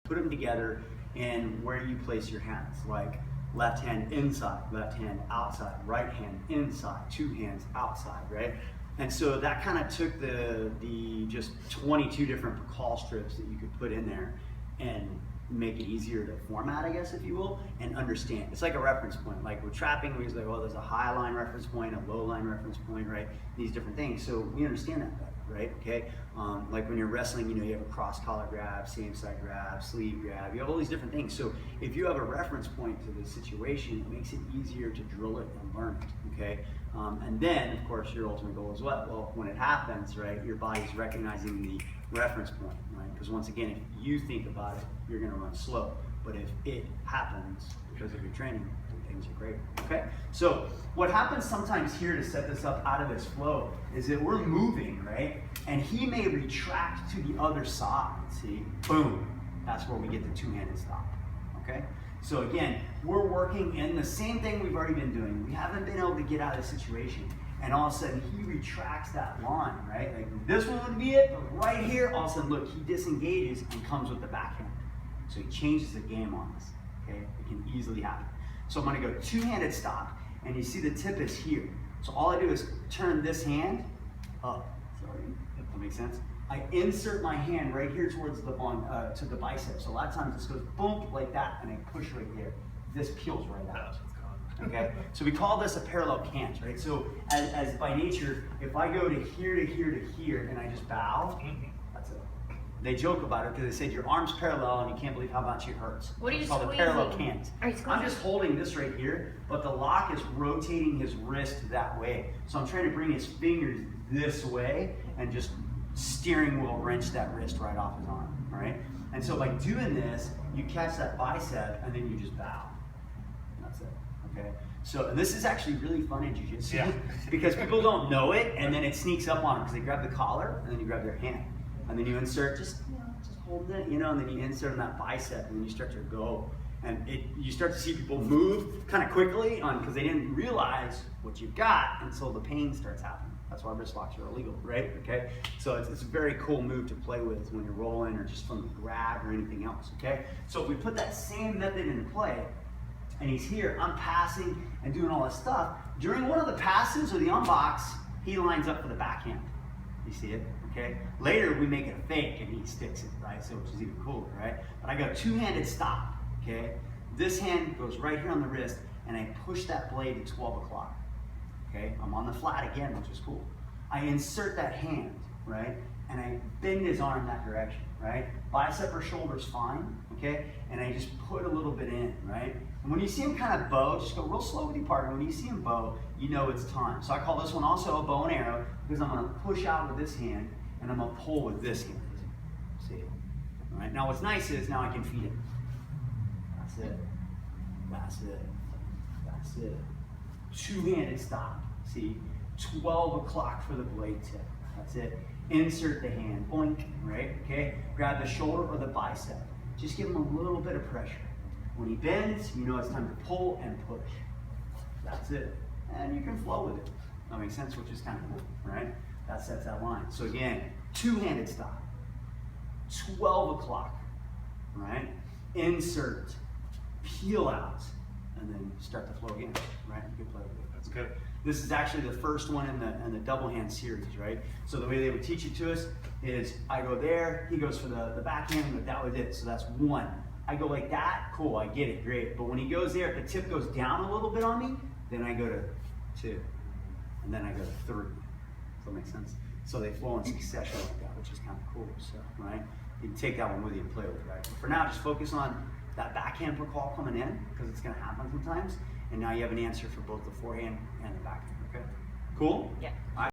put them together and where you place your hands, like left hand inside, left hand outside, right hand inside, two hands outside, right? And so that kind of took the just 22 different Pacal strips that you could put in there and make it easier to format, I guess, if you will, and understand. It's like a reference point. Like with trapping, we was like, well, there's a high line reference point, a low line reference point, right? These different things. So we understand that better, right? Okay. Like when you're wrestling, you know, you have a cross collar grab, same side grab, sleeve grab. You have all these different things. So if you have a reference point to the situation, it makes it easier to drill it and learn it. Okay. And then, of course, your ultimate goal is what? Well, when it happens, right, your body's recognizing the reference point, right? Because once again, if you think about it, you're going to run slow. But if it happens because of your training, then things are great. Okay? So what happens sometimes here to set this up out of this flow is that we're moving, right? And he may retract to the other side. See? Boom. That's where we get the two-handed stop. Okay? So again, we're working in the same thing we've already been doing. We haven't been able to get out of the situation. And all of a sudden, he retracts that line, right? Like this one would be it, but right here, all of a sudden, look, he disengages and comes with the backhand. So he changes the game on us, okay? It can easily happen. So I'm gonna go two-handed stop, and you see the tip is here. So all I do is turn this hand up. Sorry, if that makes sense. I insert my hand right here towards the to the bicep. So a lot of times this goes boom like that, and I push right there. This peels right out. Okay, so we call this a parallel cant, right? So as by nature, if I go to here to here to here, and I just bow, that's it. They joke about it because they said your arm's parallel, and you can't believe how much it hurts. What are you It's called a squeezing? parallel cant. Are you squeezing? I'm just holding this right here, but the lock is rotating his wrist that way. So I'm trying to bring his fingers this way and just steering wheel wrench that wrist right off his arm, all right? And so by doing this, you catch that bicep, and then you just bow. That's it. Okay, so this is actually really fun in jiu-jitsu because people don't know it, and then it sneaks up on them because they grab the collar and then you grab their hand, and then you insert just holding it, and then you insert in that bicep, and then you start to go, and you start to see people move kind of quickly on because they didn't realize what you've got until the pain starts happening. That's why wrist locks are illegal, right? Okay, so it's a very cool move to play with when you're rolling or just from the grab or anything else. Okay, so if we put that same method into play. And he's here, I'm passing and doing all this stuff. During one of the passes or the unbox, he lines up for the backhand. You see it, okay? Later, we make it a fake and he sticks it, right? So which is even cooler, right? But I go two-handed stop, okay? This hand goes right here on the wrist and I push that blade to 12 o'clock, okay? I'm on the flat again, which is cool. I insert that hand, right? And I bend his arm that direction, right? Bicep or shoulder's fine, okay? And I just put a little bit in, right? And when you see him kind of bow, just go real slow with your partner. When you see him bow, you know it's time. So I call this one also a bow and arrow because I'm gonna push out with this hand and I'm gonna pull with this hand. See? All right, now what's nice is now I can feed it. That's it. That's it. That's it. Two-handed stop. See? 12 o'clock for the blade tip. That's it. Insert the hand, boink, right? Okay? Grab the shoulder or the bicep. Just give him a little bit of pressure. When he bends, you know it's time to pull and push. That's it. And you can flow with it. That makes sense, which is kind of cool, right? That sets that line. So again, two-handed stop. 12 o'clock, right? Insert, peel out, and then start to flow again, right? You can play with it. That's good. This is actually the first one in the double hand series, right? So the way they would teach it to us is I go there, he goes for the backhand, but that was it. So that's one. I go like that, cool, I get it, great. But when he goes there, if the tip goes down a little bit on me, then I go to two, and then I go to three. Does that make sense? So they flow in succession like that, which is kind of cool. So, right? You can take that one with you and play with it, right? But for now, just focus on that backhand Pacal coming in, because it's gonna happen sometimes. And now you have an answer for both the forehand and the backhand, okay? Cool? Yeah. All right.